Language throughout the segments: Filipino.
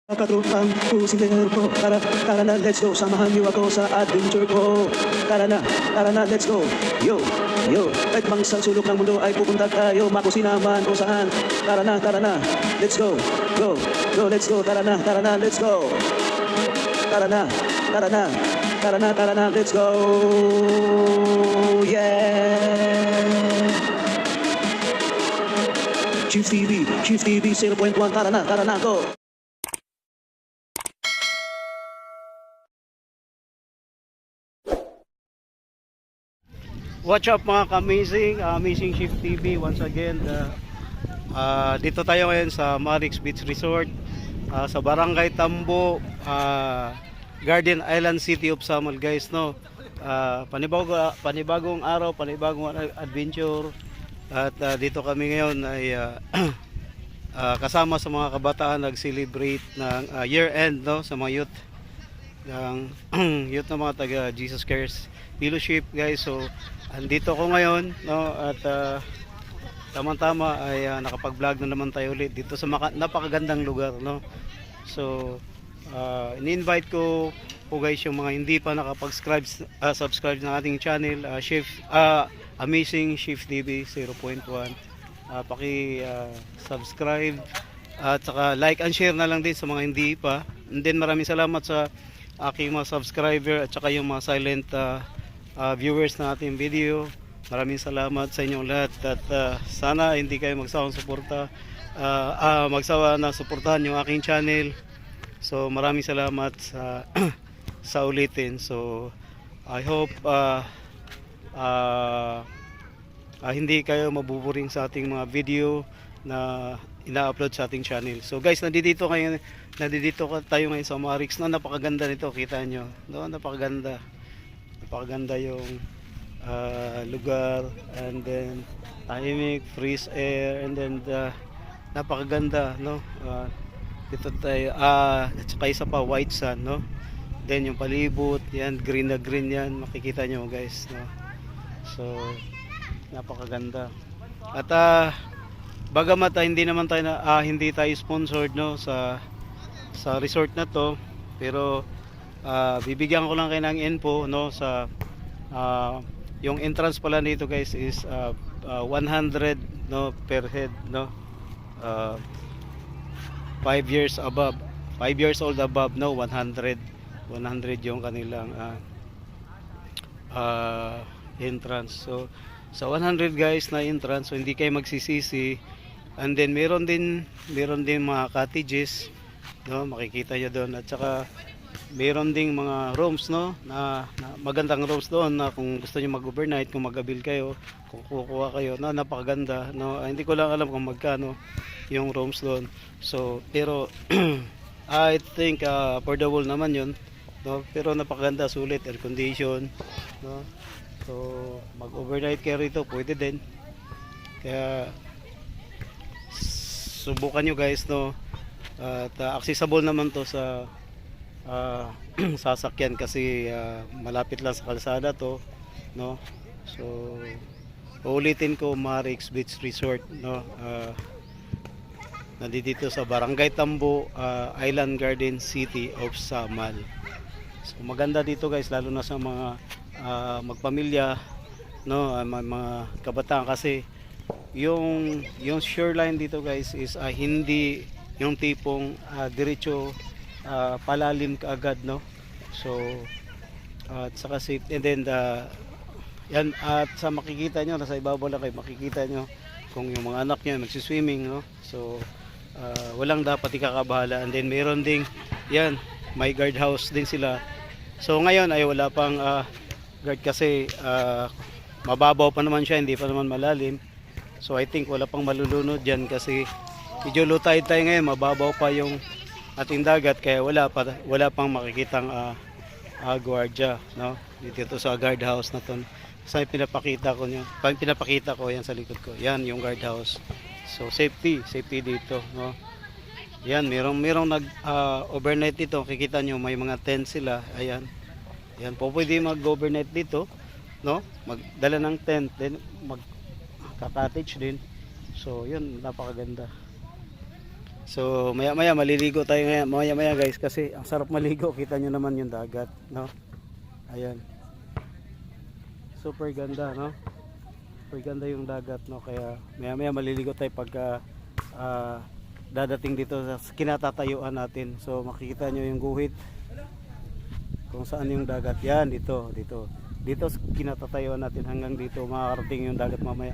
Katropang pusinger ko, tara na, let's go. Samahan niyo ako sa adventure ko. Tara na, let's go. Yo, kahit bang sa sulok ng mundo ay pupunta tayo, makusinaman o saan. Tara na, let's go. Go, let's go. Tara na, let's go. Tara na, let's go. Yeah. Chief TV 0.1, tara na, go. What's up mga ka-amazing, Amazing Shift TV once again. Dito tayo ngayon sa Marix Beach Resort, sa Barangay Tambo, Garden Island, City of Samal guys, no. Panibagong araw, panibagong adventure. At dito kami ngayon ay kasama sa mga kabataan nag-celebrate ng year end, no, sa mga youth ng youth na mga taga Jesus Christ Fellowship guys. So andito ko ngayon, no, at tamang-tama ay nakapag-vlog na naman tayo ulit dito sa napakagandang lugar, no. So ini-invite ko po guys yung mga hindi pa subscribe ng ating channel, Amazing Shift TV 0.1. Subscribe at saka like and share na lang din sa mga hindi pa. And then maraming salamat sa aking mga subscriber at saka yung mga silent viewers na ating video. Maraming salamat sa inyong lahat at sana hindi kayo magsawang suporta, magsawa na suportahan yung aking channel. So maraming salamat sa sa ulitin. So I hope hindi kayo mabuboring sa ating mga video na ina-upload sa ating channel. So guys, nandito tayo ngayon sa Marix, na napakaganda nito, kita nyo, no? Napakaganda yung lugar, and then tahimik, fresh air, and then napakaganda, no. Dito tayo, at saka isa pa, white sand, no. Then yung palibot, yan, green na green yan, makikita nyo guys, no. So napakaganda. At bagamat hindi tayo sponsored, no, sa resort na to, pero bibigyan ko lang kayo ng info, no, sa yung entrance pala nito guys is 100, no, per head, no. 5 years old above, no, 100 yung kanilang entrance. So sa 100 guys na entrance, so hindi kayo magsisisi. And then meron din mga cottages, no, makikita nyo doon. At saka meron ding mga rooms, no, na magandang rooms doon, na kung gusto niyo mag-overnight, kung mag-avail kayo, kung kukuha kayo, na napakaganda, no. Hindi ko lang alam kung magkano yung rooms doon. So pero I think affordable naman yun, no, pero napakaganda, sulit, air condition, no. So mag-overnight kayo rito, pwede din. Kaya subukan nyo guys, no. At accessible naman to sa sasakyan kasi malapit lang sa kalsada to, no. So uulitin ko, Marix Beach Resort, no. Nandito sa Barangay Tambo, Island Garden, City of Samal. So maganda dito guys, lalo na sa mga magpamilya, no, mga kabataan, kasi yung shoreline dito guys is hindi yung tipong diretso palalim kaagad, no. So at saka safe, and then yan, at sa makikita nyo, nasa ibabaw lang kayo, makikita nyo kung yung mga anak nyo magsiswimming, no. So walang dapat ikakabahala. And then meron ding yan, may guard house din sila. So ngayon ay wala pang guard kasi mababaw pa naman siya, hindi pa naman malalim. So I think wala pang malulunod dyan kasi medyo low tide tayo ngayon, mababaw pa yung ating dagat, kaya wala pang makikitang guardia, no, dito sa guard house na to. Sa pinapakita ko yan sa likod ko, yan yung guard house. So safety dito, no. Yan, merong nag overnight dito, kikita nyo may mga tent sila. Ayan, po pwede mag-overnight dito, no, magdala ng tent, then magka-cottage din. So yun, napakaganda. So maya maya maliligo tayo ngayon. Maya maya guys kasi ang sarap maligo. Kita nyo naman yung dagat, no? Ayan. Super ganda, no? Super ganda yung dagat, no? Kaya maya maya maliligo tayo pagka dadating dito sa kinatatayuan natin. So makikita nyo yung guhit kung saan yung dagat. Yan, dito sa kinatatayuan natin hanggang dito makakarating yung dagat mamaya.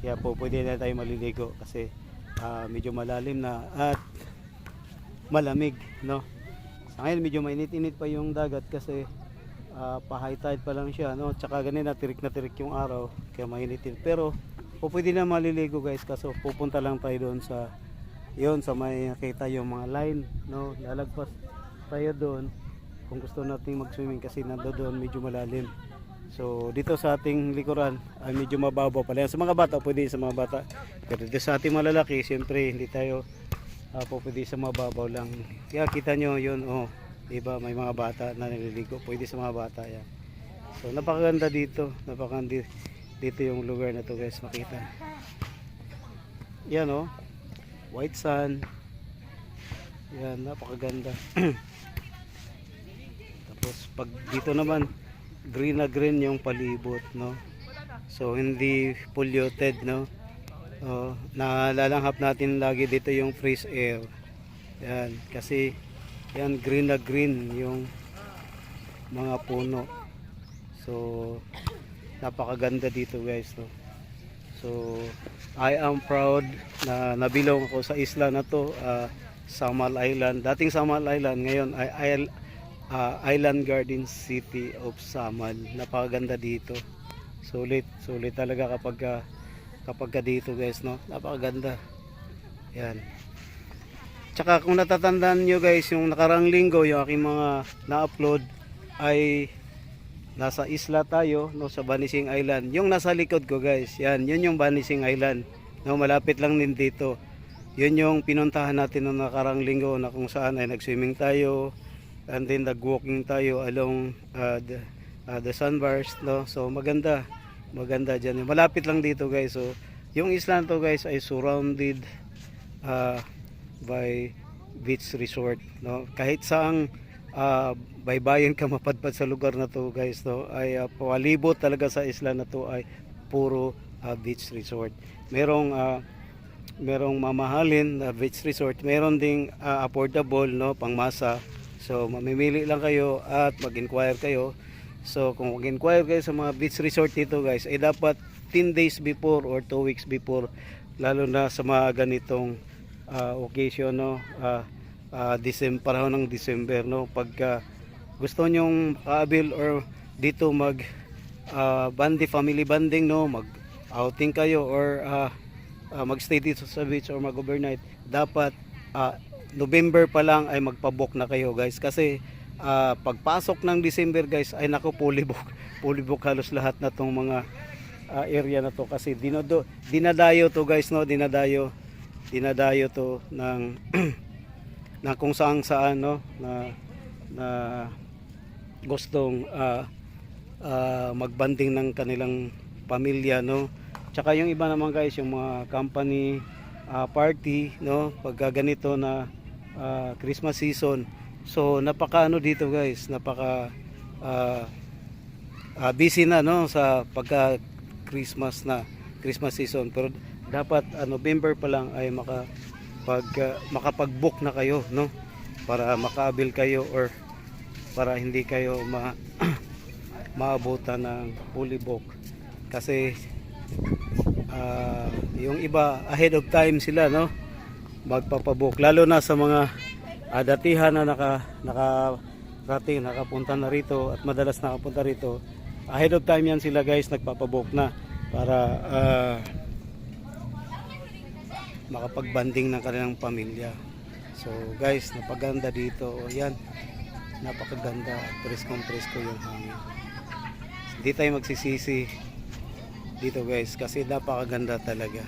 Kaya po pwede na tayo maliligo kasi medyo malalim na at malamig, no? Sa ngayon medyo mainit-init pa yung dagat kasi pa high tide pa lang siya, no? Tsaka ganun na tirik yung araw kaya mainitin. Pero pwede na maliligo guys kasi pupunta lang tayo doon sa may nakita yung mga line, no? Lalagpas tayo doon kung gusto nating mag-swimming kasi nandoon medyo malalim. So dito sa ating likuran ay medyo mababaw pala yan. Sa mga bata pwede sa mga bata, pero dito sa ating malalaki siyempre hindi tayo pwede sa mababaw lang. Kaya kita nyo yun, diba, may mga bata na naliligo, pwede sa mga bata yan. So napakaganda dito, dito yung lugar na to guys, makita yan, white sand, yan, napakaganda. Tapos pag dito naman green na green yung palibot, no? So hindi polluted, no? Nalalanghap natin lagi dito yung fresh air. Yan, kasi yan green na green yung mga puno. So napakaganda dito guys, no? So I am proud na nabilong ako sa isla na to, Samal Island. Dating Samal Island, ngayon ay Island Garden City of Samal. Napakaganda dito. Sulit talaga kapag dito guys, no? Napakaganda. Yan. Tsaka kung natatandaan nyo guys, yung nakarang linggo yung aking mga na-upload ay nasa isla tayo, no, sa Banising Island. Yung nasa likod ko guys, yan, yun yung Banising Island, no, malapit lang din dito. Yun yung pinuntahan natin noong nakarang linggo na kung saan ay nag-swimming tayo and then nag-walking tayo along the sandbars, no. So maganda dyan, malapit lang dito guys. So yung isla to guys ay surrounded by beach resort, no. Kahit saang baybayin ka mapadpad sa lugar na to guys, no, ay palibot talaga sa isla na to ay puro beach resort. Merong mamahalin na beach resort, meron ding affordable, no, pangmasa. So mamimili lang kayo at mag-inquire kayo. So kung mag-inquire kayo sa mga beach resort dito guys, ay dapat 10 days before or 2 weeks before, lalo na sa mga ganitong occasion, no, panahon ng December, no. Pagka gusto nyong kaabil or dito family bonding, no, mag outing kayo or magstay dito sa beach or mag-overnight, dapat November pa lang ay magpabook na kayo guys, kasi pagpasok ng December guys ay naku, fully book halos lahat na tong mga area na to, kasi dinadayo to guys, no, dinadayo to ng na kung saan, no, na gustong magbanding ng kanilang pamilya, no. Tsaka yung iba naman guys, yung mga company party, no, pagka ganito na Christmas season. So napaka dito guys, napaka busy na, no, sa pagka Christmas season. Pero dapat November pa lang ay makapag-book na kayo, no, para makaabil kayo or para hindi kayo maabutan ng fully book. Kasi yung iba ahead of time sila, no, magpapabook, lalo na sa mga datihan na nakapunta na rito at madalas nakapunta rito. Ahead of time yan sila guys, nagpapabook na para makapagbanding ng kanilang pamilya. So guys, napaganda dito. Yan, napakaganda, presko yung hangin. Hindi tayo magsisisi dito guys kasi napakaganda talaga.